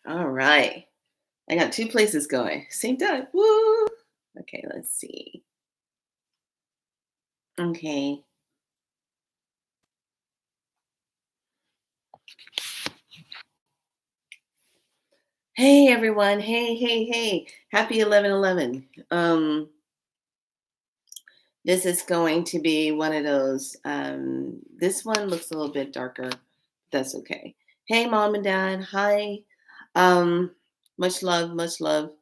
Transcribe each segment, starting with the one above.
All right. I got two places going. Same time. Woo! Okay, let's see. Okay. Hey everyone. Hey. Happy 11/11. This is going to be one of those. This one looks a little bit darker. That's okay. Hey mom and dad. Hi. Um, much love, much love.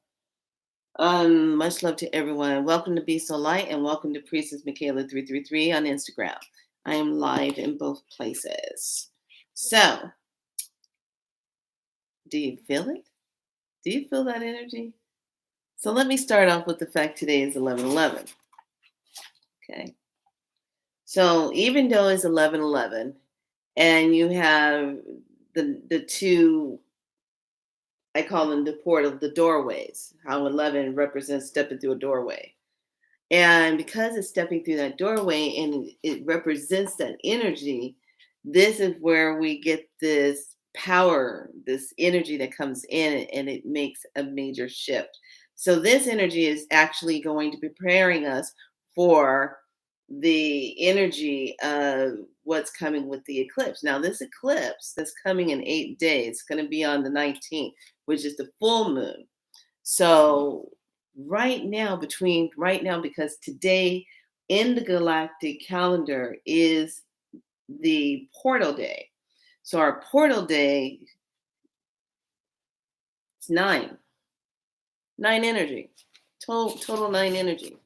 Much love to everyone. Welcome to Be So Light and welcome to Priestess Michaela 333 on Instagram. I am live in both places. So, do you feel it? Do you feel that energy? So let me start off with the fact today is 11/11. Okay. So even though it's 11/11 and you have the two, I call them the portal, the doorways, how 11 represents stepping through a doorway. And because it's stepping through that doorway and it represents that energy, this is where we get this power, this energy that comes in and it makes a major shift. So, this energy is actually going to be preparing us for the energy of what's coming with the eclipse. Now, this eclipse that's coming in 8 days, it's going to be on the 19th, which is the full moon. So right now, because today in the galactic calendar is the portal day. So our portal day is nine energy, total nine energy.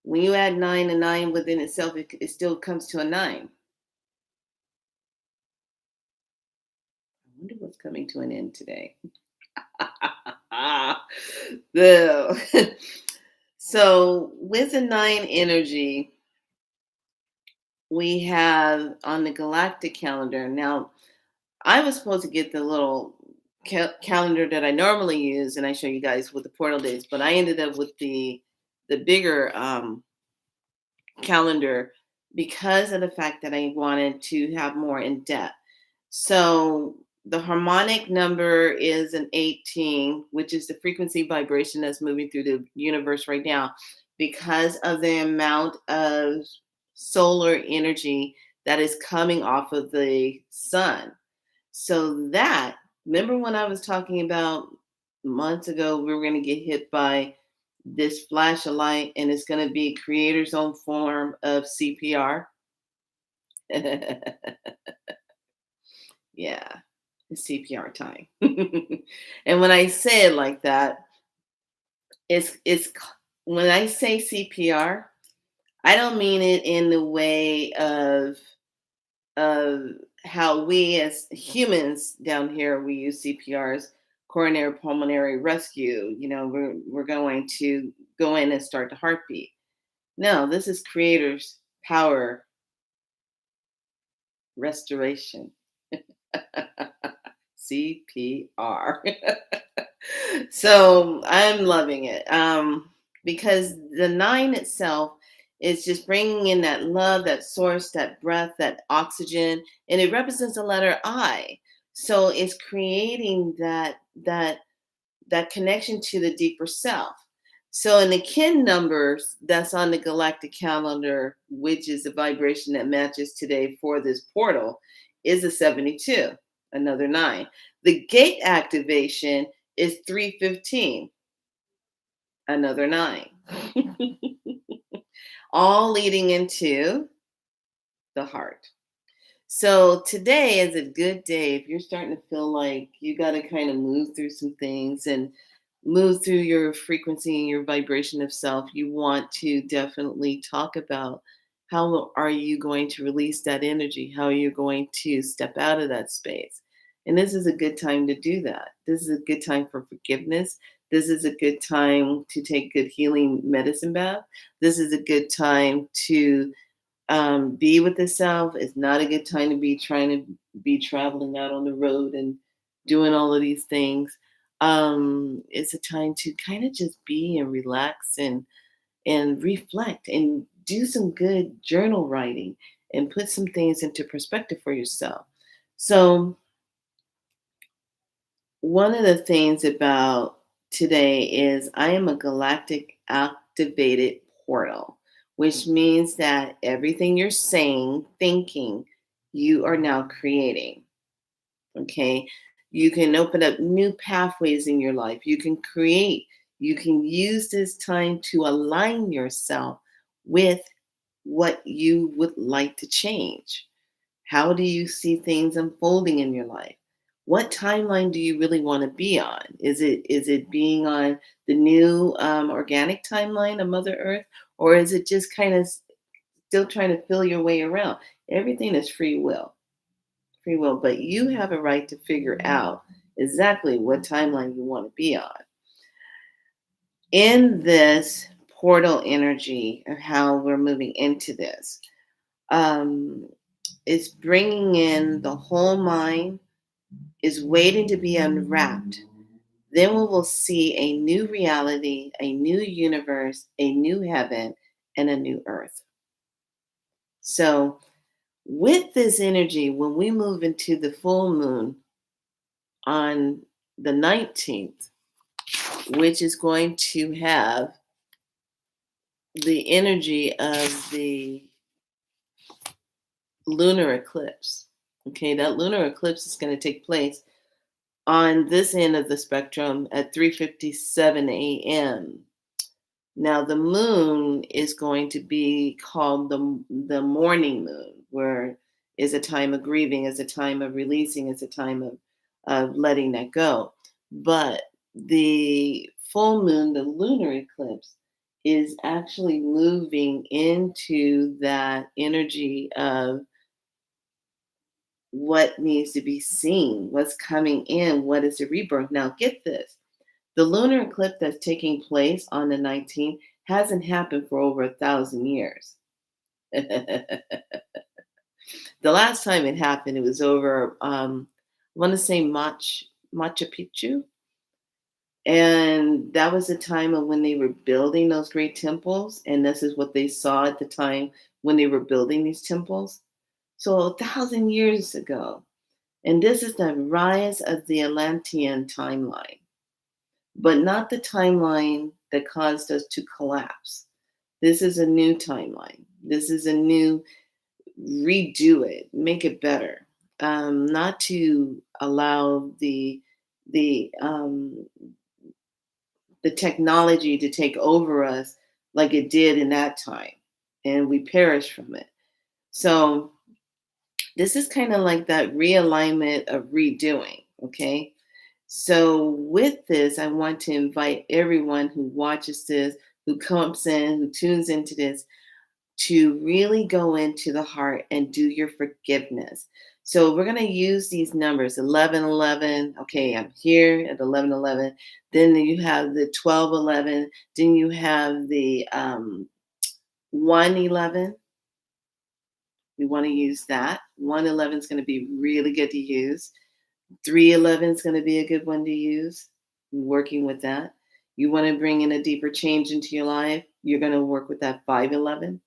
When you add nine and nine within itself, it still comes to a nine. I wonder what's coming to an end today. The- so with the nine energy, we have on the galactic calendar. Now, I was supposed to get the little calendar that I normally use, and I show you guys with the portal days, but I ended up with the bigger calendar because of the fact that I wanted to have more in depth. So the harmonic number is an 18, which is the frequency vibration that's moving through the universe right now because of the amount of solar energy that is coming off of the sun. So that, remember when I was talking about months ago, we were going to get hit by this flash of light and it's going to be creator's own form of CPR? Yeah, it's CPR time. And when I say it like that, it's when I say CPR, I don't mean it in the way of how we as humans down here we use CPRs, coronary pulmonary rescue. We're going to go in and start the heartbeat. No, this is creator's power restoration. CPR. So I'm loving it because the nine itself is just bringing in that love, that source, that breath, that oxygen, and it represents the letter I. So it's creating that connection to the deeper self. So in the kin numbers that's on the galactic calendar, which is the vibration that matches today for this portal, is a 72, another nine. The gate activation is 315, another nine. All leading into the heart. So today is a good day if you're starting to feel like you got to kind of move through some things and move through your frequency and your vibration of self. You want to definitely talk about how are you going to release that energy? How are you going to step out of that space? And this is a good time to do that. This is a good time for forgiveness. This is a good time to take good healing medicine bath. This is a good time to be with the self. It's not a good time to be trying to be traveling out on the road and doing all of these things. It's a time to kind of just be and relax and reflect and do some good journal writing and put some things into perspective for yourself. So One of the things about today is I am a galactic activated portal, which means that everything you're saying, thinking, you are now creating. Okay. You can open up new pathways in your life. You can create, you can use this time to align yourself with what you would like to change. How do you see things unfolding in your life? What timeline do you really want to be on? Is it being on the new organic timeline of Mother Earth, or is it just kind of still trying to feel your way around? Everything is free will, but you have a right to figure out exactly what timeline you want to be on. In this portal energy of how we're moving into this, um, it's bringing in the whole mind, is waiting to be unwrapped. Then we will see a new reality, a new universe, a new heaven, and a new earth. So, with this energy, when we move into the full moon on the 19th, which is going to have the energy of the lunar eclipse. Okay, that lunar eclipse is going to take place on this end of the spectrum at 3:57 a.m. Now the moon is going to be called the morning moon, where is a time of grieving, is a time of releasing, is a time of letting that go. But the full moon, the lunar eclipse, is actually moving into that energy of what needs to be seen, what's coming in, what is the rebirth. Now, get this, the lunar eclipse that's taking place on the 19th hasn't happened for over 1,000 years. The last time it happened, it was over, I want to say Machu Picchu. And that was the time of when they were building those great temples. And this is what they saw at the time when they were building these temples. So 1,000 years ago. And this is the rise of the Atlantean timeline, but not the timeline that caused us to collapse. This is a new timeline. This is a new redo it, make it better. Not to allow the um, the technology to take over us like it did in that time, and we perish from it. So this is kind of like that realignment of redoing. Okay. So, with this, I want to invite everyone who watches this, who comes in, who tunes into this, to really go into the heart and do your forgiveness. So, we're going to use these numbers 1111. Okay, I'm here at 1111. Then you have the 1211. Then you have the 111. We want to use that. 111 is going to be really good to use. 311 is going to be a good one to use. Working with that. You want to bring in a deeper change into your life, you're going to work with that 511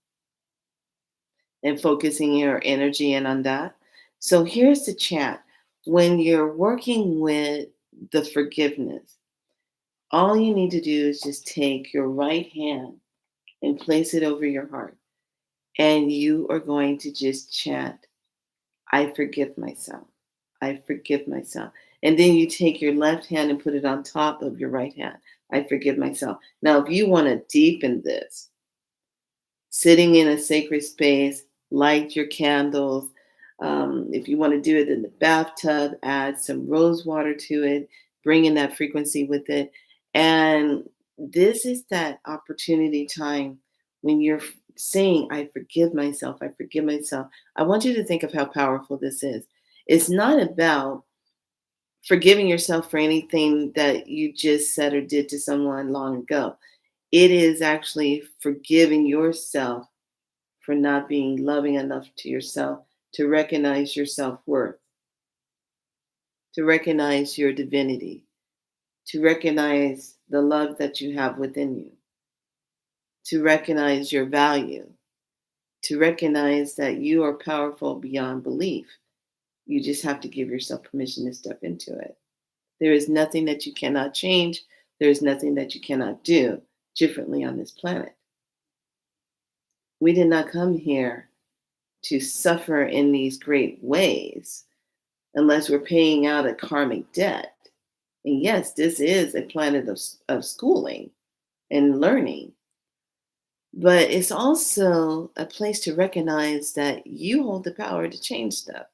and focusing your energy in on that. So here's the chat. When you're working with the forgiveness, all you need to do is just take your right hand and place it over your heart. And you are going to just chant, I forgive myself. I forgive myself. And then you take your left hand and put it on top of your right hand. I forgive myself. Now, if you want to deepen this, sitting in a sacred space, light your candles. If you want to do it in the bathtub, add some rose water to it, bring in that frequency with it. And this is that opportunity time when you're saying, I forgive myself, I forgive myself. I want you to think of how powerful this is. It's not about forgiving yourself for anything that you just said or did to someone long ago. It is actually forgiving yourself for not being loving enough to yourself to recognize your self worth, to recognize your divinity, to recognize the love that you have within you, to recognize your value, to recognize that you are powerful beyond belief. You just have to give yourself permission to step into it. There is nothing that you cannot change. There is nothing that you cannot do differently on this planet. We did not come here to suffer in these great ways unless we're paying out a karmic debt. And yes, this is a planet of schooling and learning, but it's also a place to recognize that you hold the power to change stuff.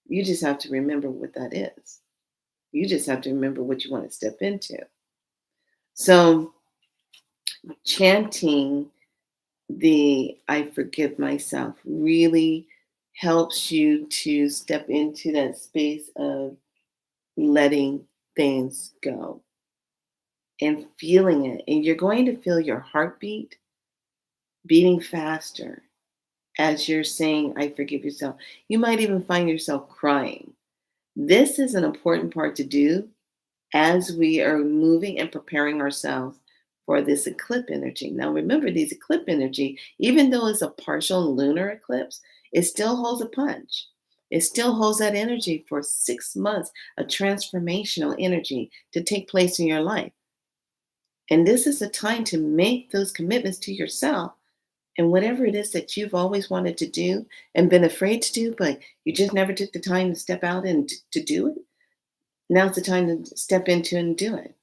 You just have to remember what that is. You just have to remember what you want to step into. So, chanting the I forgive myself really helps you to step into that space of letting things go and feeling it. And you're going to feel your heartbeat beating faster as you're saying, I forgive yourself. You might even find yourself crying. This is an important part to do as we are moving and preparing ourselves for this eclipse energy. Now, remember, these eclipse energy, even though it's a partial lunar eclipse, it still holds a punch. It still holds that energy for 6 months, a transformational energy to take place in your life. And this is the time to make those commitments to yourself and whatever it is that you've always wanted to do and been afraid to do, but you just never took the time to step out and to do it. Now's the time to step into and do it.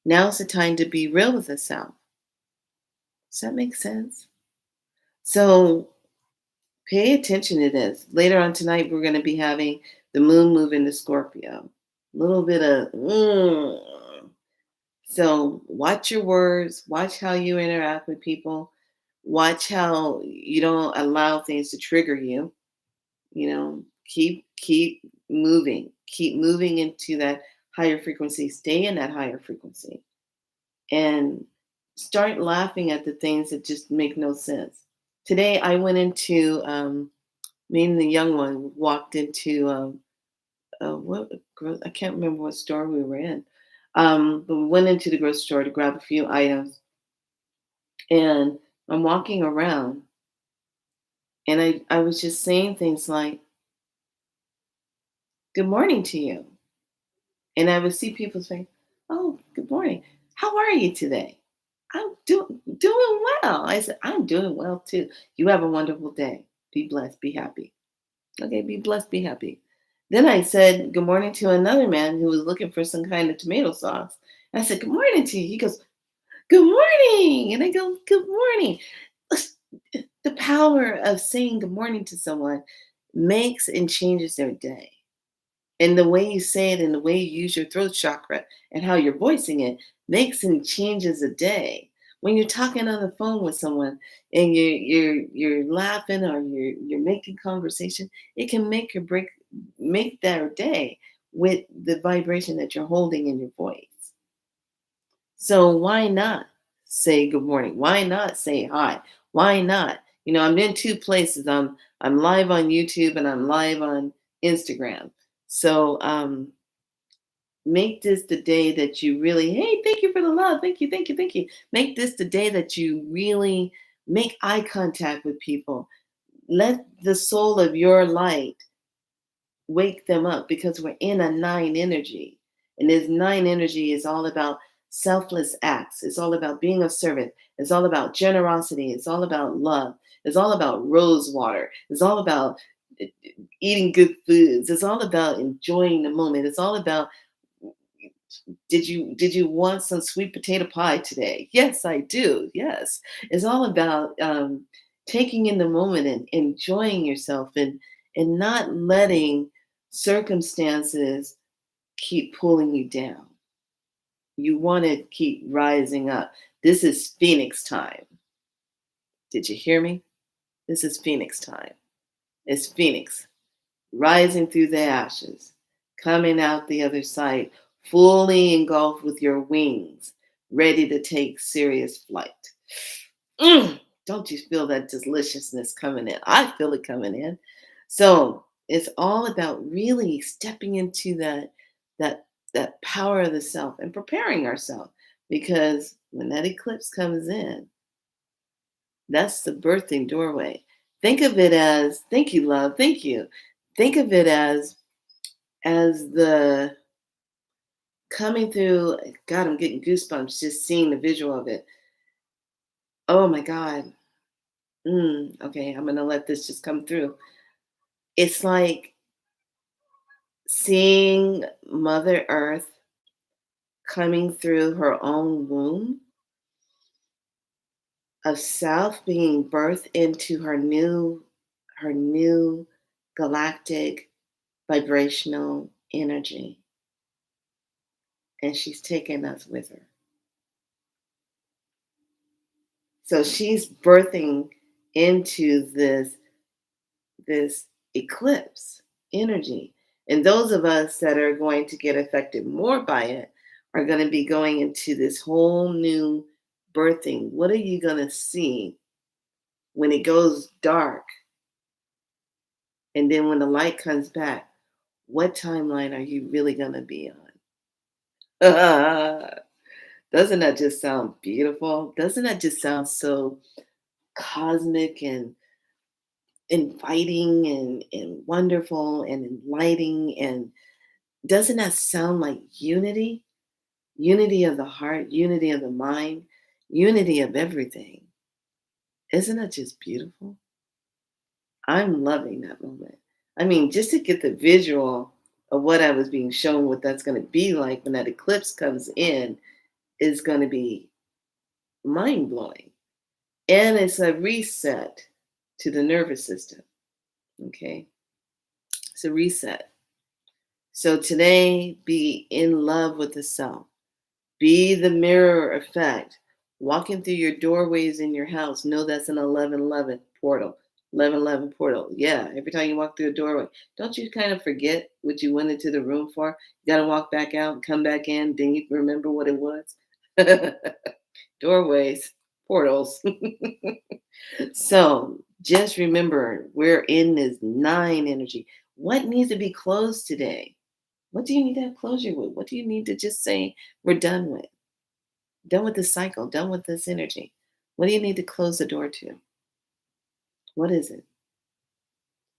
Now's the time to be real with yourself. Does that make sense? So pay attention to this. Later on tonight, we're going to be having the moon move into Scorpio. A little bit of, So watch your words, watch how you interact with people, watch how you don't allow things to trigger you. Keep moving into that higher frequency. Stay in that higher frequency and start laughing at the things that just make no sense. Today, I went into me and the young one walked into I can't remember what store we were in, but we went into the grocery store to grab a few items, and I'm walking around, and I was just saying things like, "Good morning to you," and I would see people say, "Oh, good morning. How are you today?" I'm doing well. I said, I'm doing well too. You have a wonderful day. Be blessed. Be happy. Okay, be blessed. Be happy. Then I said good morning to another man who was looking for some kind of tomato sauce. I said, good morning to you. He goes, good morning. And I go, good morning. The power of saying good morning to someone makes and changes their day. And the way you say it and the way you use your throat chakra and how you're voicing it makes and changes a day. When you're talking on the phone with someone and you're laughing or you're making conversation, it can make their day with the vibration that you're holding in your voice. So why not say good morning? Why not say hi? Why not? I'm in two places. I'm live on YouTube and I'm live on Instagram. So make this the day that you really, hey, thank you for the love. Thank you, thank you, thank you. Make this the day that you really make eye contact with people. Let the soul of your light wake them up because we're in a nine energy. And this nine energy is all about selfless acts. It's all about being of servant. It's all about generosity. It's all about love. It's all about rose water. It's all about eating good foods. It's all about enjoying the moment. It's all about did you want some sweet potato pie today? Yes, I do. Yes. It's all about taking in the moment and enjoying yourself and not letting circumstances keep pulling you down. You want to keep rising up. This is Phoenix time. Did you hear me? This is Phoenix time. It's Phoenix rising through the ashes, coming out the other side, fully engulfed with your wings, ready to take serious flight. Don't you feel that deliciousness coming in? I feel it coming in. So it's all about really stepping into that that power of the self and preparing ourselves, because when that eclipse comes in, that's the birthing doorway. Think of it as, thank you, love, thank you. Think of it as the coming through. God, I'm getting goosebumps just seeing the visual of it. Oh my God. Okay, I'm going to let this just come through. It's like seeing Mother Earth coming through her own womb of self being birthed into her new galactic vibrational energy, and she's taken us with her. So she's birthing into this eclipse energy. And those of us that are going to get affected more by it are going to be going into this whole new birthing. What are you going to see when it goes dark? And then when the light comes back, what timeline are you really going to be on? Doesn't that just sound beautiful? Doesn't that just sound so cosmic and inviting and wonderful and enlightening? And doesn't that sound like unity? Unity of the heart, unity of the mind, unity of everything. Isn't that just beautiful? I'm loving that moment. I mean, just to get the visual of what I was being shown, what that's going to be like when that eclipse comes in, is going to be mind blowing. And it's a reset to the nervous system. Okay. It's a reset. So today, be in love with the self. Be the mirror effect. Walking through your doorways in your house, know that's an 1111 portal. 1111 portal. Yeah, every time you walk through a doorway, don't you kind of forget what you went into the room for? You got to walk back out, come back in, then you remember what it was. Doorways, portals. So just remember, we're in this 9 energy. What needs to be closed today? What do you need to have closure with? What do you need to just say we're done with? Done with this cycle, done with this energy. What do you need to close the door to? What is it?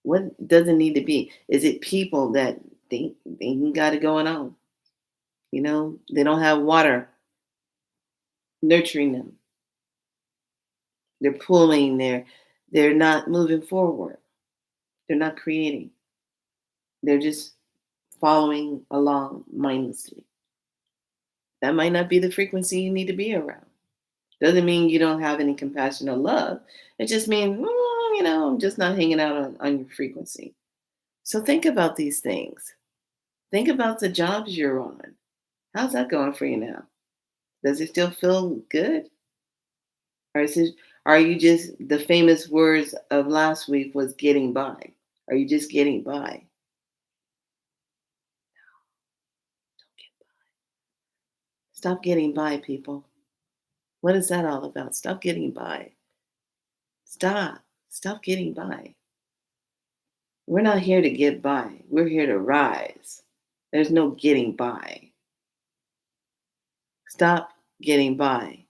What doesn't need to be? Is it people that think they got it going on? They don't have water nurturing them. They're pulling, they're not moving forward. They're not creating. They're just following along mindlessly. That might not be the frequency you need to be around. Doesn't mean you don't have any compassion or love. It just means, I'm just not hanging out on your frequency. So think about these things. Think about the jobs you're on. How's that going for you now? Does it still feel good? Are you just, the famous words of last week was getting by? Are you just getting by? Stop getting by, people. What is that all about? Stop getting by. Stop. Stop getting by. We're not here to get by. We're here to rise. There's no getting by. Stop getting by.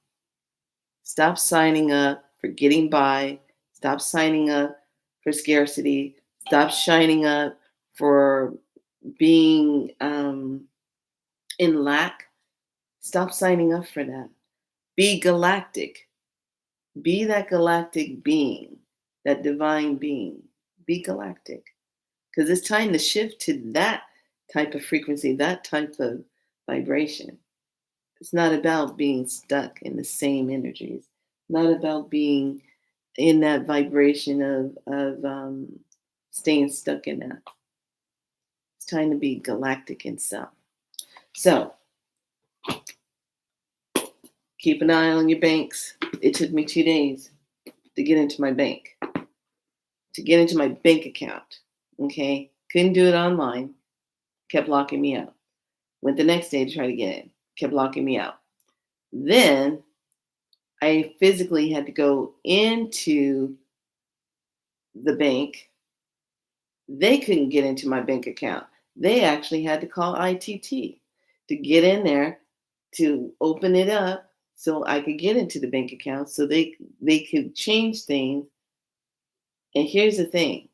Stop signing up for getting by. Stop signing up for scarcity. Stop signing up for being in lack. Stop signing up for that. Be galactic. Be that galactic being, that divine being. Be galactic. Because it's time to shift to that type of frequency, that type of vibration. It's not about being stuck in the same energies. Not about being in that vibration of staying stuck in that. It's time to be galactic in self. So keep an eye on your banks. It took me 2 days to get into my bank, to get into my bank account. Okay, couldn't do it online. Kept locking me out. Went the next day to try to get in. Kept locking me out. Then I physically had to go into the bank. They couldn't get into my bank account. They actually had to call ITT to get in there to open it up so I could get into the bank account so they could change things. And here's the thing.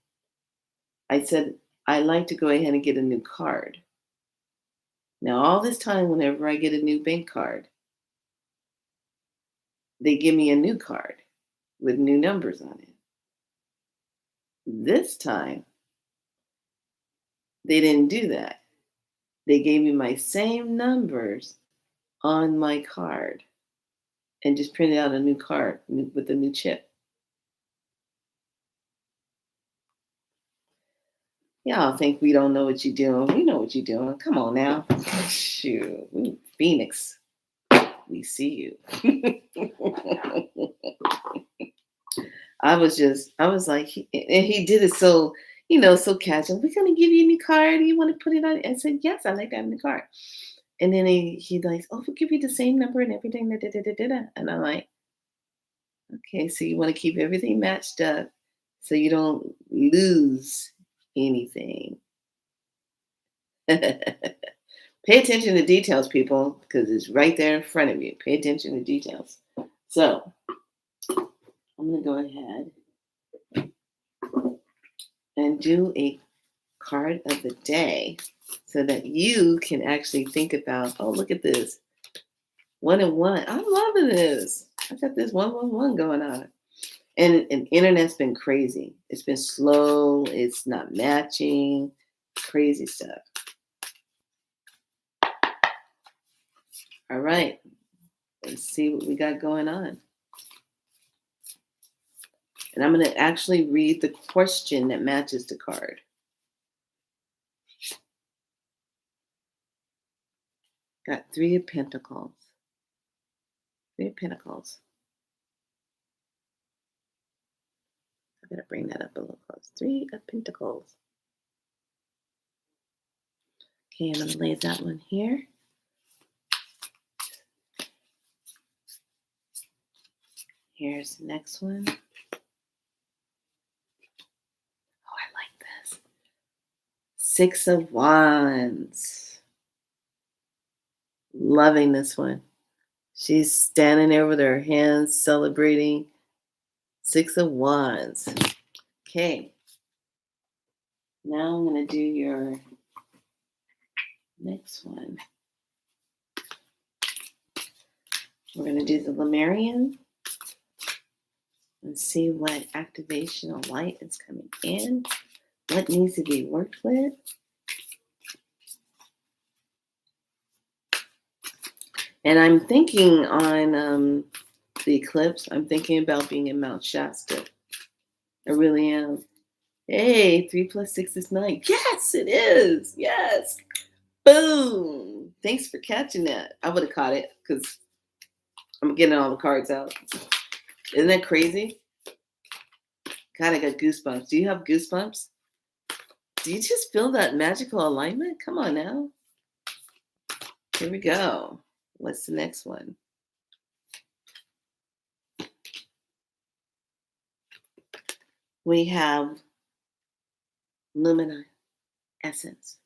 I said, I'd like to go ahead and get a new card. Now, all this time, whenever I get a new bank card, they give me a new card with new numbers on it. This time, they didn't do that. They gave me my same numbers on my card and just printed out a new card with a new chip. Y'all think we don't know what you're doing. We know what you're doing. Come on now. Shoot. Phoenix, we see you. I was like, and he did it so, so casual. We're going to give you a new card. You want to put it on? I said, yes, I like that in the card. And then he like, oh, we'll give you the same number and everything. Da, da, da, da, da, da. And I'm like, okay, so you want to keep everything matched up so you don't lose anything. Pay attention to details, people, because it's right there in front of you. Pay attention to details. So I'm going to go ahead and do a card of the day so that you can actually think about, oh, look at this. 1 and 1. I'm loving this. I got this 111 going on. And internet's been crazy. It's been slow. It's not matching. Crazy stuff. All right. Let's see what we got going on. And I'm going to actually read the question that matches the card. Got 3 of Pentacles. 3 of Pentacles. I gotta bring that up a little close. 3 of Pentacles. Okay, I'm gonna lay that one here. Here's the next one. Oh, I like this. 6 of Wands. Loving this one. She's standing there with her hands celebrating. 6 of Wands. Okay. Now I'm going to do your next one. We're going to do the Lemurian and see what activational light is coming in. What needs to be worked with. And I'm thinking on the eclipse, I'm thinking about being in Mount Shasta. I really am. Hey, 3 + 6 is 9. Yes, it is. Yes. Boom. Thanks for catching that. I would have caught it because I'm getting all the cards out. Isn't that crazy? God, I got goosebumps. Do you have goosebumps? Do you just feel that magical alignment? Come on now. Here we go. What's the next one? We have luminous essence.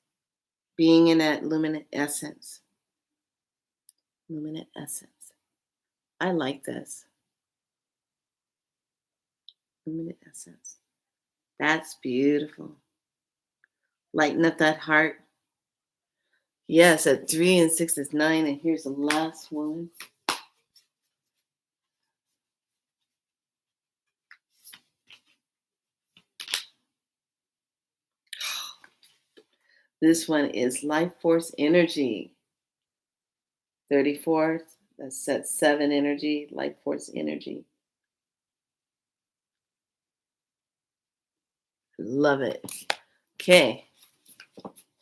Being in that luminous essence. Luminous essence. I like this. Luminous essence. That's beautiful. Lighten up that heart. Yes, at 3 and 6 is 9. And here's the last one. This one is life force energy. 34, that's set 7 energy, life force energy. Love it. Okay.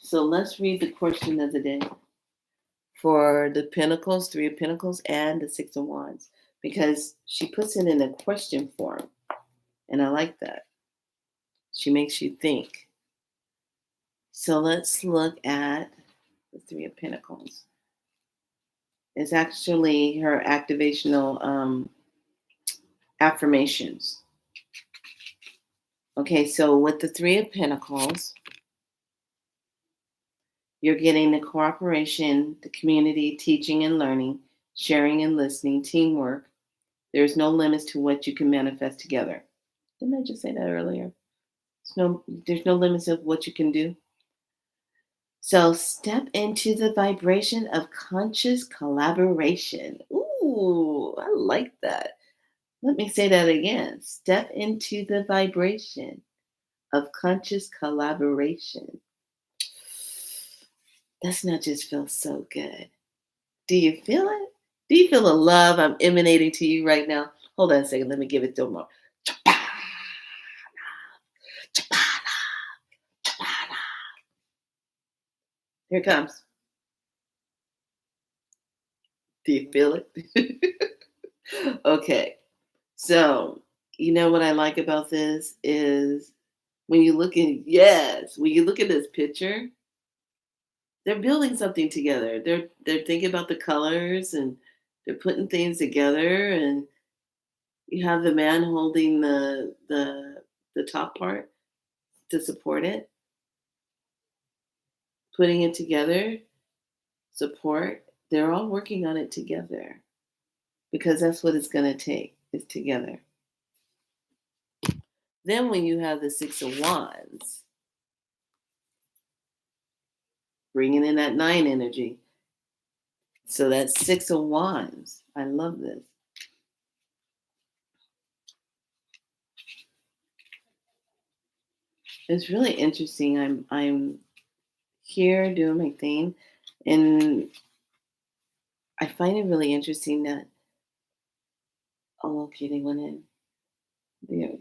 So let's read the question of the day for the Pentacles, 3 of Pentacles, and the 6 of Wands, because she puts it in a question form. And I like that. She makes you think. So let's look at the 3 of Pentacles. It's actually her activational affirmations. Okay, so with the 3 of Pentacles, you're getting the cooperation, the community, teaching and learning, sharing and listening, teamwork. There's no limits to what you can manifest together. Didn't I just say that earlier? There's no limits of what you can do. So step into the vibration of conscious collaboration. Ooh, I like that. Let me say that again. Step into the vibration of conscious collaboration. Doesn't that just feel so good? Do you feel it? Do you feel the love I'm emanating to you right now? Hold on a second. Let me give it more. Here it comes. Do you feel it? Okay. So, you know what I like about this is when you look at this picture, they're building something together. They're thinking about the colors and they're putting things together, and you have the man holding the top part to support it, putting it together, support. They're all working on it together because that's what it's going to take is together. Then when you have the 6 of wands, bringing in that 9 energy. So that's 6 of wands. I love this. It's really interesting. I'm here doing my thing, and I find it really interesting that okay, they went in. Yeah,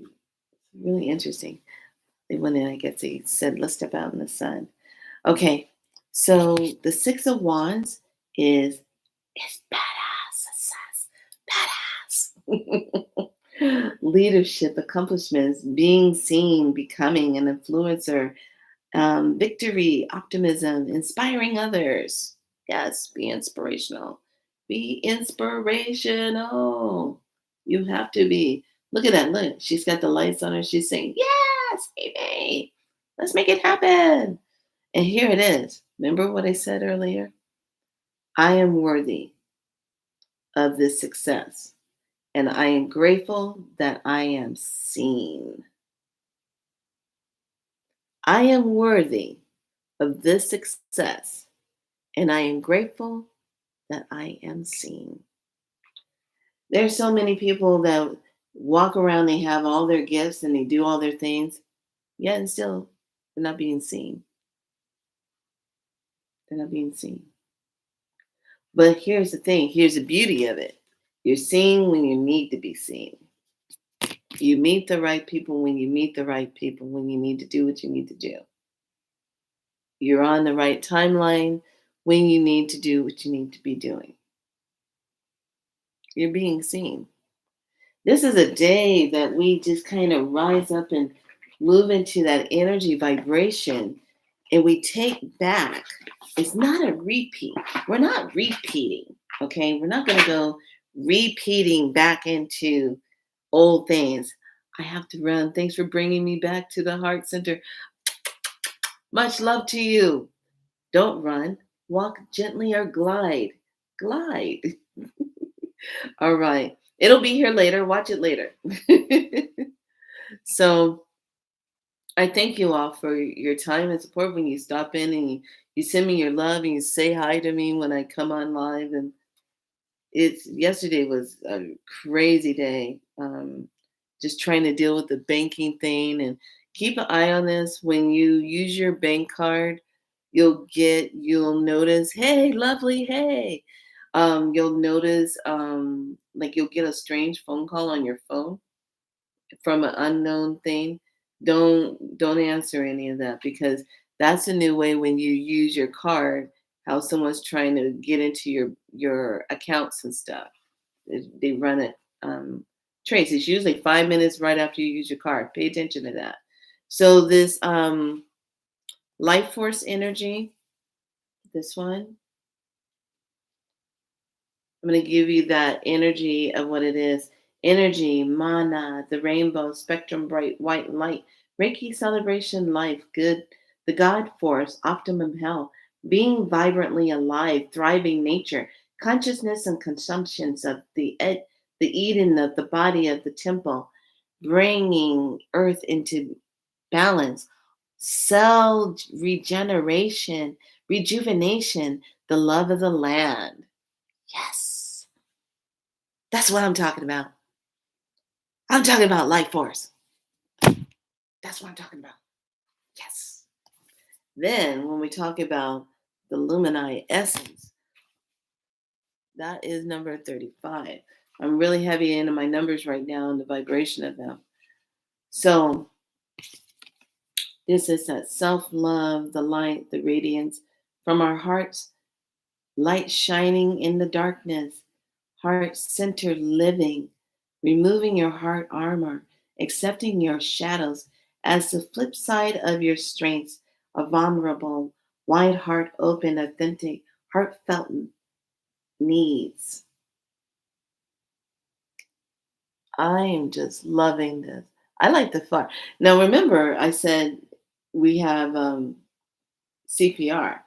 really interesting. They went in. I guess they said, "Let's step out in the sun." Okay, so the 6 of wands is badass, badass. Leadership, accomplishments, being seen, becoming an influencer, victory, optimism, inspiring others. Yes, be inspirational. Be inspirational. You have to be. Look at that. Look, she's got the lights on her. She's saying, yes, baby, let's make it happen. And here it is. Remember what I said earlier? I am worthy of this success. And I am grateful that I am seen. I am worthy of this success. And I am grateful that I am seen. There's so many people that walk around, they have all their gifts and they do all their things, yet and still they're not being seen. They're not being seen. But here's the thing, here's the beauty of it. You're seen when you need to be seen. You meet the right people when you meet the right people, when you need to do what you need to do. You're on the right timeline when you need to do what you need to be doing. You're being seen. This is a day that we just kind of rise up and move into that energy vibration, and we take back. It's not a repeat. We're not repeating, okay? We're not going to go repeating back into old things. I have to run. Thanks for bringing me back to the heart center. Much love to you. Don't run. Walk gently or glide. Glide. All right. It'll be here later. Watch it later. So I thank you all for your time and support when you stop in and you send me your love and you say hi to me when I come on live. And it's yesterday was a crazy day. Just trying to deal with the banking thing, and keep an eye on this. When you use your bank card, you'll notice, hey, lovely, hey. You'll notice like you'll get a strange phone call on your phone from an unknown thing. Don't answer any of that, because that's a new way when you use your card, how someone's trying to get into your accounts and stuff. They run it trace. It's usually 5 minutes right after you use your card. Pay attention to that. So this life force energy, this one, I'm going to give you that energy of what it is. Energy, mana, the rainbow, spectrum, bright white light, Reiki celebration, life, good, the God force, optimum health, being vibrantly alive, thriving nature, consciousness and consumptions of the Eden of the body of the temple, bringing earth into balance, cell regeneration, rejuvenation, the love of the land. Yes, that's what I'm talking about. I'm talking about life force. That's what I'm talking about. Yes. Then, when we talk about the Lumini essence, that is number 35. I'm really heavy into my numbers right now and the vibration of them. So, this is that self love, the light, the radiance from our hearts, light shining in the darkness, heart centered living, removing your heart armor, accepting your shadows as the flip side of your strengths, a vulnerable, wide heart open, authentic, heartfelt needs. I am just loving this. I like the fire. Now, remember, I said we have CPR.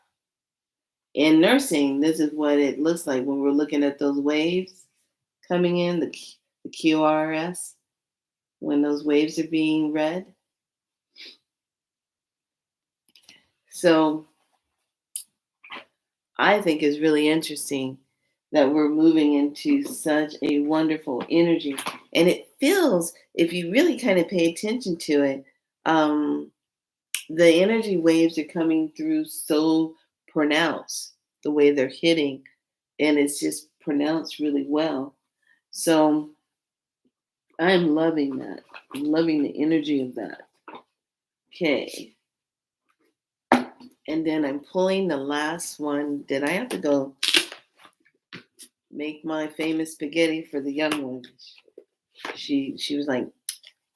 In nursing, this is what it looks like when we're looking at those waves coming in, the QRS, when those waves are being read. So I think it's really interesting that we're moving into such a wonderful energy. And it feels, if you really kind of pay attention to it, the energy waves are coming through so pronounced, the way they're hitting, and it's just pronounced really well. So I'm loving that. I'm loving the energy of that. Okay. And then I'm pulling the last one. Did I have to go make my famous spaghetti for the young one? She was like,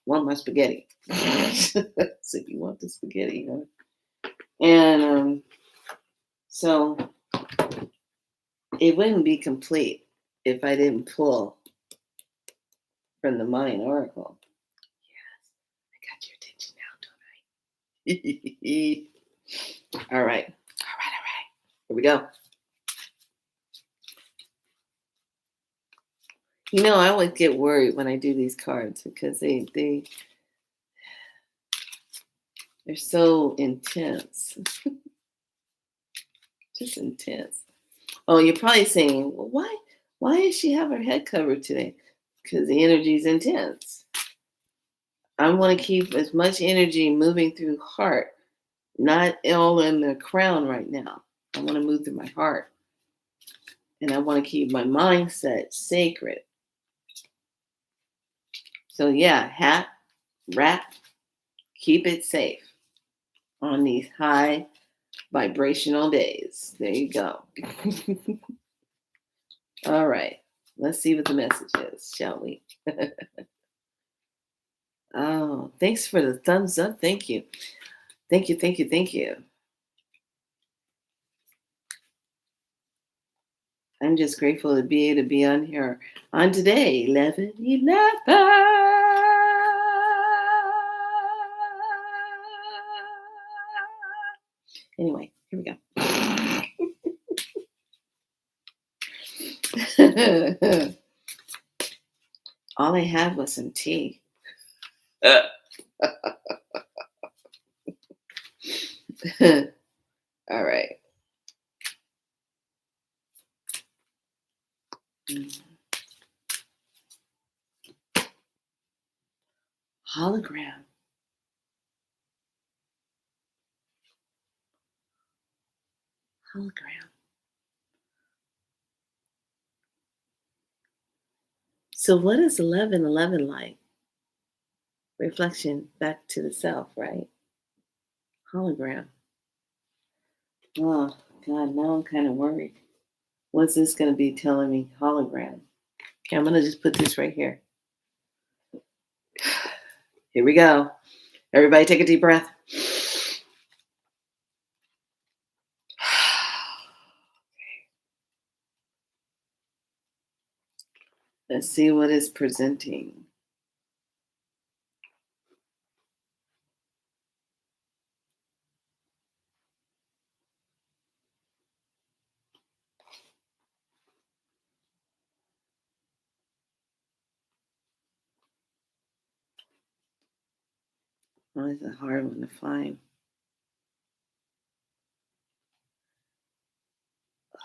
want my spaghetti. So you want the spaghetti, huh? And so it wouldn't be complete if I didn't pull from the Mayan Oracle. Yes, I got your attention now, don't I? All right. Here we go. You know, I always get worried when I do these cards because they're so intense. Just intense. Oh, you're probably saying, well, why does she have her head covered today? Because the energy is intense. I want to keep as much energy moving through heart, not all in the crown right now. I want to move through my heart. And I want to keep my mindset sacred. So yeah, hat, wrap, keep it safe on these high vibrational days. There you go. All right. Let's see what the message is, shall we? Oh, thanks for the thumbs up. Thank you. Thank you, thank you, thank you. I'm just grateful to be able to be on here on today, 11/11. Anyway, here we go. All I had was some tea. All right. Hologram. Hologram. So what is 11/11 like? Reflection back to the self, right? Hologram. Oh, God, now I'm kind of worried. What's this going to be telling me? Hologram. Okay, I'm going to just put this right here. Here we go. Everybody take a deep breath. Let's see what it's presenting. Oh, it's a hard one to find.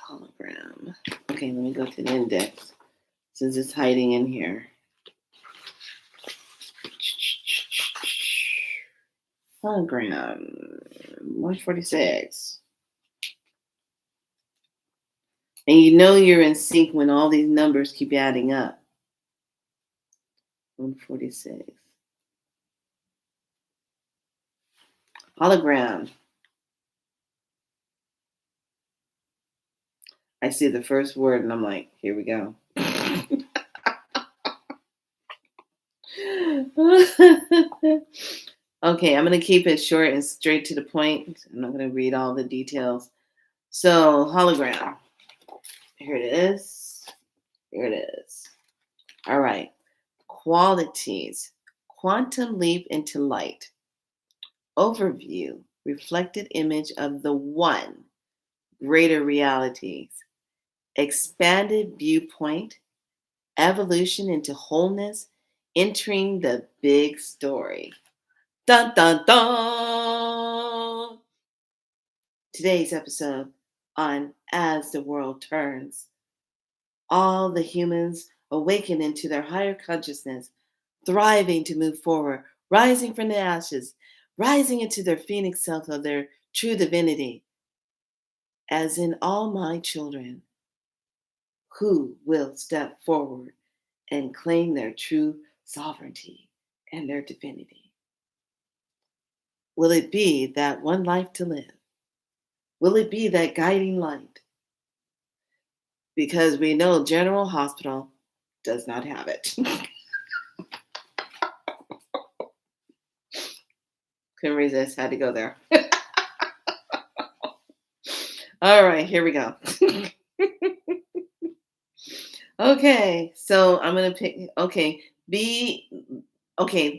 Hologram. Okay, let me go to the index since it's hiding in here. Hologram, 146. And you know you're in sync when all these numbers keep adding up. 146. Hologram. I see the first word and I'm like, here we go. Okay, I'm going to keep it short and straight to the point. I'm not going to read all the details. So, hologram. Here it is. Here it is. All right. Qualities. Quantum leap into light. Overview. Reflected image of the one. Greater realities. Expanded viewpoint. Evolution into wholeness. Entering the big story. Dun dun dun! Today's episode on As the World Turns. All the humans awaken into their higher consciousness, thriving to move forward, rising from the ashes, rising into their phoenix self of their true divinity. As in all my children, who will step forward and claim their true sovereignty and their divinity? Will it be that one life to live? Will it be that guiding light? Because we know General Hospital does not have it. Couldn't resist, had to go there. All right, here we go. Okay, so I'm going to pick,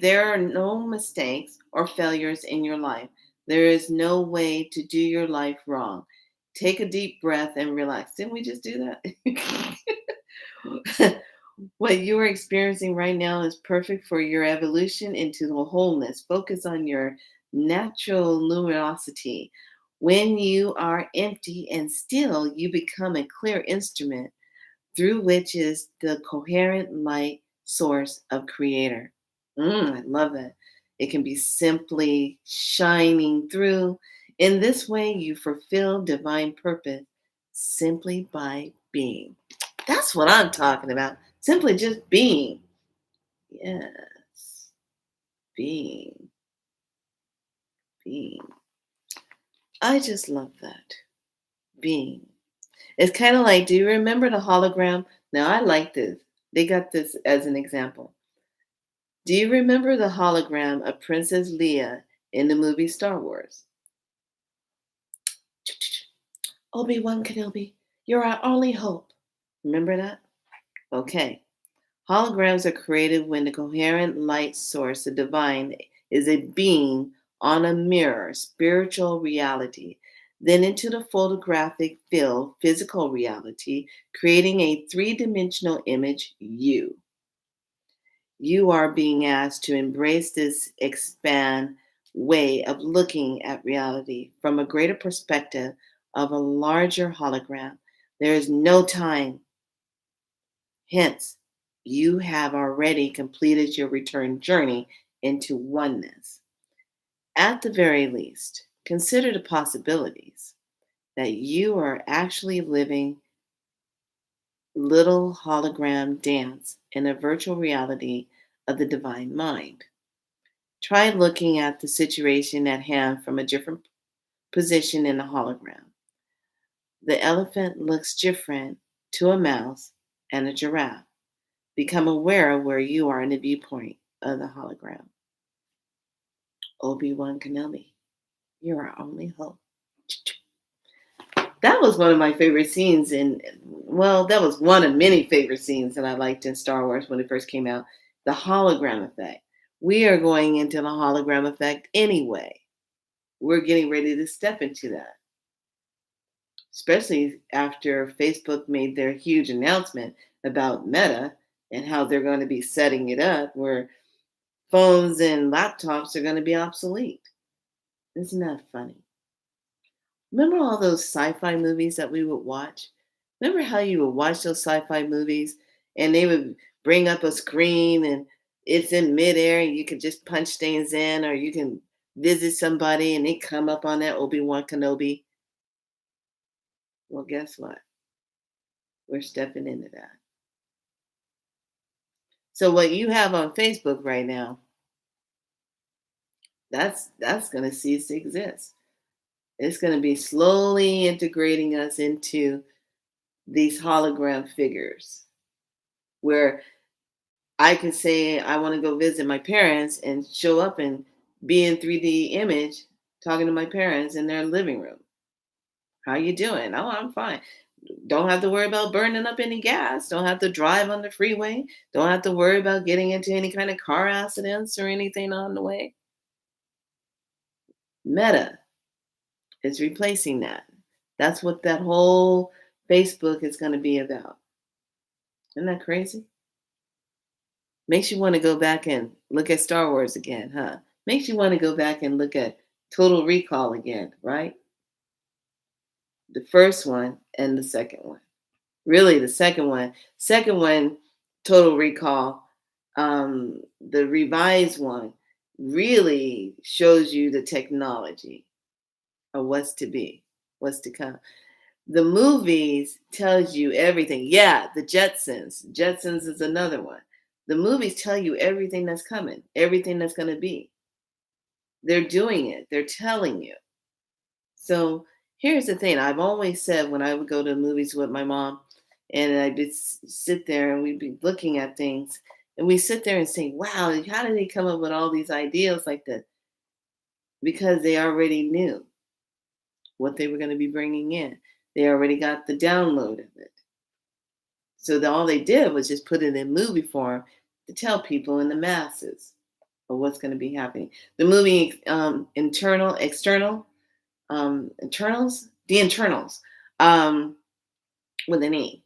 there are no mistakes or failures in your life. There is no way to do your life wrong. Take a deep breath and relax. Didn't we just do that? What you are experiencing right now is perfect for your evolution into the wholeness. Focus on your natural luminosity. When you are empty and still, you become a clear instrument through which is the coherent light source of Creator. I love that. It can be simply shining through. In this way, you fulfill divine purpose simply by being. That's what I'm talking about. Simply just being. Yes. Being. Being. I just love that. Being. It's kind of like, do you remember the hologram? Now, I like this. They got this as an example. Do you remember the hologram of Princess Leia in the movie Star Wars? Obi-Wan Kenobi, you're our only hope. Remember that? Okay. Holograms are created when the coherent light source, the divine, is a being on a mirror, spiritual reality, then into the photographic field, physical reality, creating a three-dimensional image, you. You are being asked to embrace this expand way of looking at reality from a greater perspective of a larger hologram. There is no time. Hence, you have already completed your return journey into oneness. At the very least, consider the possibilities that you are actually living little hologram dance in a virtual reality of the divine mind. Try looking at the situation at hand from a different position in the hologram. The elephant looks different to a mouse and a giraffe. Become aware of where you are in the viewpoint of the hologram. Obi-Wan Kenobi, you're our only hope. That was one of my favorite scenes that was one of many favorite scenes that I liked in Star Wars when it first came out. The hologram effect. We are going into the hologram effect anyway. We're getting ready to step into that. Especially after Facebook made their huge announcement about Meta and how they're going to be setting it up where phones and laptops are going to be obsolete. Isn't that funny? Remember all those sci-fi movies that we would watch Remember how you would watch those sci-fi movies and they would bring up a screen and it's in midair and you could just punch things in, or you can visit somebody and they come up on that Obi-Wan Kenobi? Well, guess what? We're stepping into that. So what you have on Facebook right now, that's going to cease to exist. It's going to be slowly integrating us into these hologram figures where I can say I want to go visit my parents and show up and be in 3D image talking to my parents in their living room. How you doing? Oh, I'm fine. Don't have to worry about burning up any gas. Don't have to drive on the freeway. Don't have to worry about getting into any kind of car accidents or anything on the way. Meta is replacing that. That's what that whole Facebook is going to be about. Isn't that crazy? Makes you want to go back and look at Star Wars again, huh? Makes you want to go back and look at Total Recall again, right? The first one and the second one. Really, the second one. Second one, Total Recall, the revised one, really shows you the technology of what's to be, what's to come. The movies tells you everything. Yeah, the Jetsons. Jetsons is another one. The movies tell you everything that's coming, everything that's going to be. They're doing it. They're telling you. So here's the thing. I've always said when I would go to movies with my mom, and I'd be sit there and we'd be looking at things, and we sit there and say, "Wow, how did they come up with all these ideas like that?" Because they already knew what they were going to be bringing in. They already got the download of it. So all they did was just put it in movie form to tell people in the masses of what's going to be happening. The movie Internals, The Internals, with an E.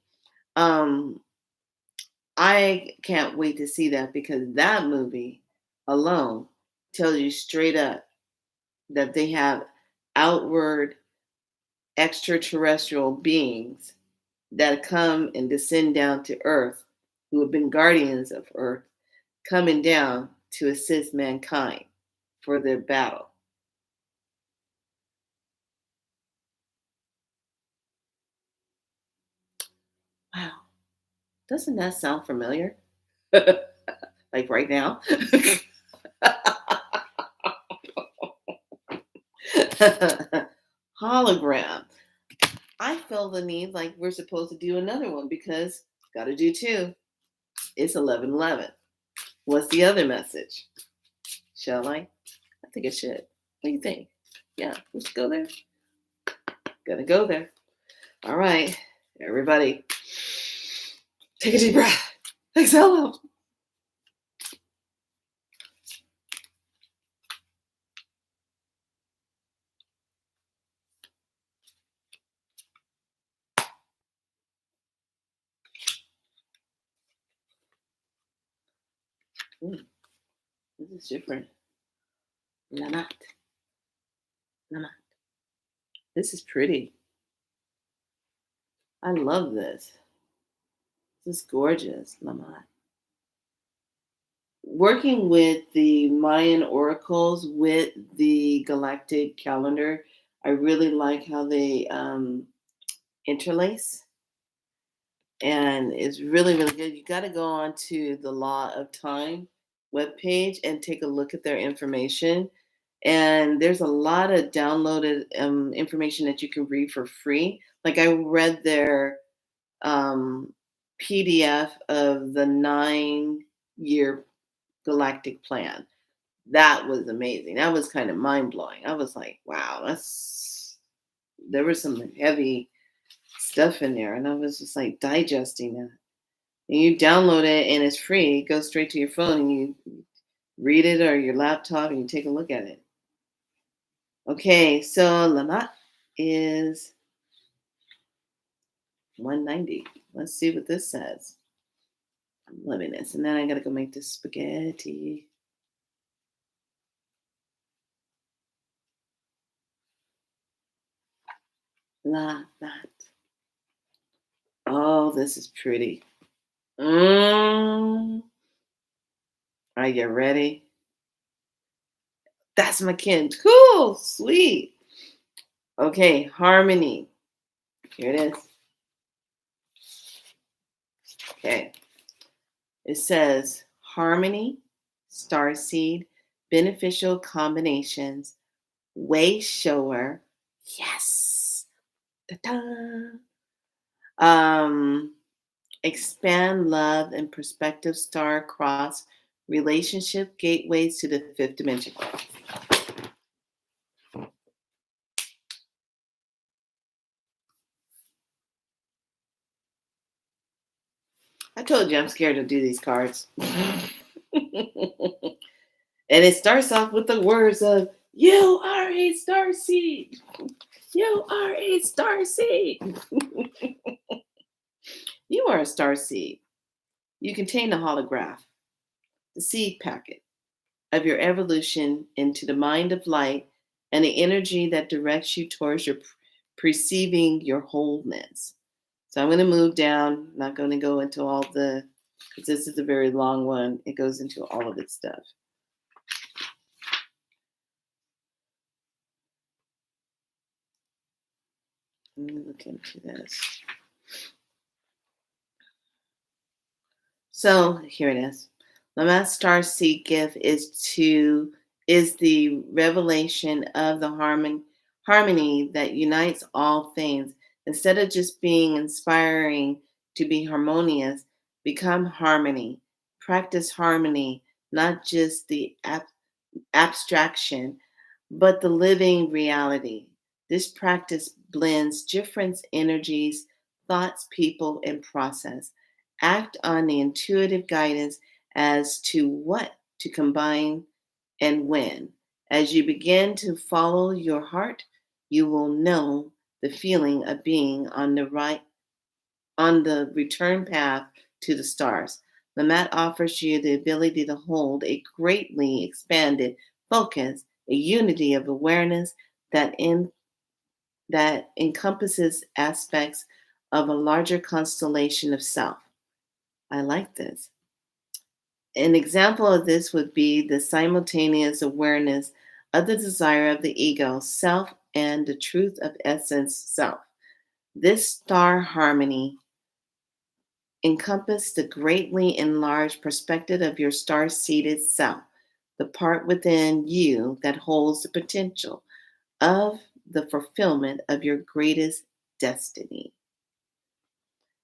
Um, I can't wait to see that because that movie alone tells you straight up that they have outward extraterrestrial beings that come and descend down to Earth, who have been guardians of Earth, coming down to assist mankind for their battle. Wow, doesn't that sound familiar? Like right now? Hologram. I feel the need like we're supposed to do another one because got to do two. It's 11:11. What's the other message? Shall I? I think it should. What do you think? Yeah, let's go there. Gonna go there. All right, everybody, take a deep breath. Exhale out. This is different. Lamat. Lamat. This is pretty. I love this. This is gorgeous. Lamat. Working with the Mayan oracles with the galactic calendar, I really like how they interlace, and it's really really good. You got to go on to the Law of Time webpage and take a look at their information. And there's a lot of downloaded information that you can read for free. Like I read their um, PDF of the 9-year galactic plan. That was amazing. That was kind of mind blowing. I was like, wow, there was some heavy stuff in there. And I was just like digesting that. And you download it and it's free. It goes straight to your phone and you read it or your laptop and you take a look at it. Okay, so Lamat is 190. Let's see what this says. I'm loving this. And then I got to go make this spaghetti. Lamat. this is pretty. Mm, are you ready? That's my kin. Cool, sweet. Okay, harmony. Here it is. Okay. It says harmony, starseed, beneficial combinations, way shower. Yes. Ta-da. Um, expand love and perspective star cross relationship gateways to the fifth dimension. I told you I'm scared to do these cards. And it starts off with the words of "You are a star seed. You are a star seed. You are a star seed. You contain the holograph, the seed packet of your evolution into the mind of light and the energy that directs you towards your perceiving your wholeness." So I'm going to move down. I'm not going to go into all the, because this is a very long one. It goes into all of its stuff. Let me look into this. So here it is. Lamat Star Seed gift is the revelation of the harmony that unites all things. Instead of just being inspiring to be harmonious, become harmony. Practice harmony, not just the abstraction, but the living reality. This practice blends different energies, thoughts, people, and process. Act on the intuitive guidance as to what to combine and when. As you begin to follow your heart, you will know the feeling of being on the return path to the stars. The mat offers you the ability to hold a greatly expanded focus, a unity of awareness that that encompasses aspects of a larger constellation of self. I like this. An example of this would be the simultaneous awareness of the desire of the ego, self, and the truth of essence, self. This star harmony encompass the greatly enlarged perspective of your star-seated self, the part within you that holds the potential of the fulfillment of your greatest destiny.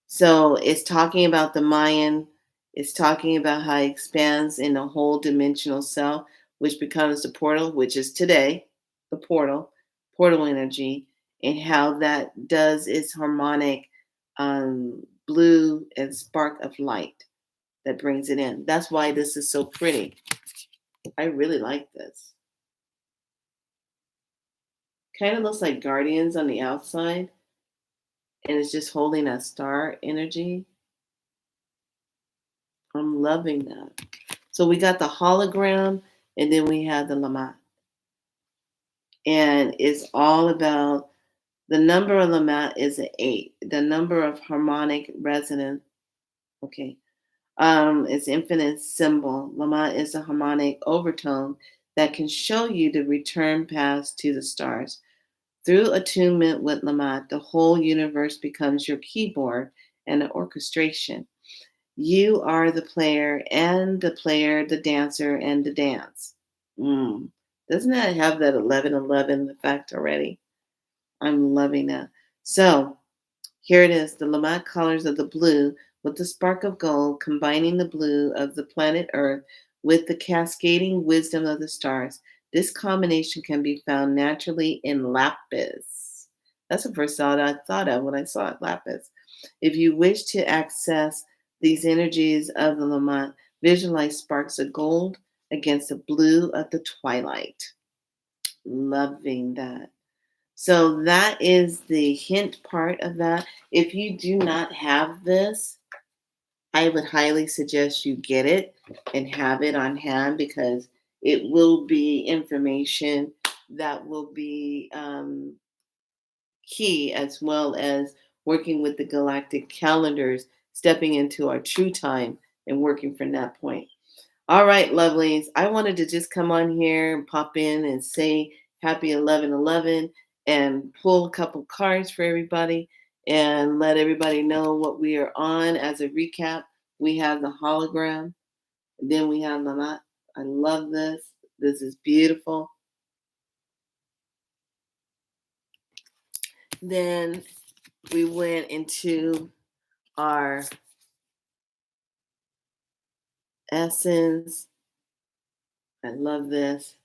So it's talking about the Mayan, it's talking about how it expands in a whole dimensional self, which becomes the portal, which is today, the portal energy, and how that does its harmonic blue and spark of light that brings it in. That's why this is so pretty. I really like this. Kind of looks like guardians on the outside, and it's just holding that star energy. I'm loving that. So we got the hologram, and then we have the Lamat. And it's all about the number of Lamat is an 8. The number of harmonic resonance, okay, is infinite symbol. Lamat is a harmonic overtone that can show you the return paths to the stars. Through attunement with Lamat, the whole universe becomes your keyboard and the orchestration. You are the player, the dancer, and the dance. Doesn't that have that 1111 effect already? I'm loving that. So here it is, the Lamont colors of the blue with the spark of gold, combining the blue of the planet Earth with the cascading wisdom of the stars. This combination can be found naturally in lapis. That's the first thought I thought of when I saw it, lapis. If you wish to access these energies of the Lamont, visualize sparks of gold against the blue of the twilight. Loving that. So that is the hint part of that. If you do not have this, I would highly suggest you get it and have it on hand, because it will be information that will be key, as well as working with the galactic calendars, stepping into our true time and working from that point. All right, lovelies. I wanted to just come on here and pop in and say happy 11/11 and pull a couple cards for everybody and let everybody know what we are on. As a recap, we have the hologram, then we have the map. I love this. This is beautiful. Then we went into our essence. I love this.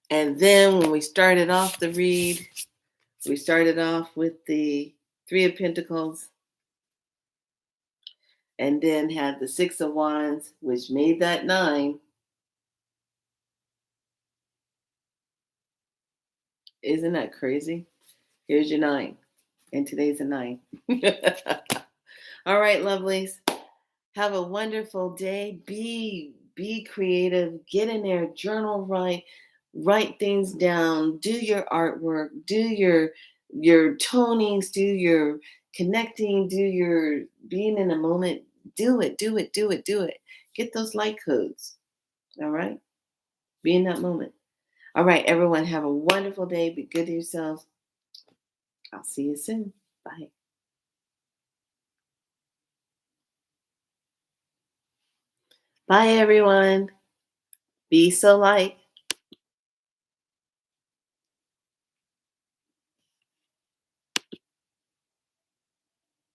And then when we started off the read, we started off with the Three of Pentacles and then had the Six of Wands, which made that 9. Isn't that crazy? Here's your 9. And today's a 9. All right, lovelies. Have a wonderful day. Be creative. Get in there. Journal, write things down. Do your artwork. Do your tonings. Do your connecting. Do your being in the moment. Do it. Do it. Do it. Do it. Get those light codes. All right. Be in that moment. All right, everyone. Have a wonderful day. Be good to yourselves. I'll see you soon. Bye. Bye, everyone. Be so light.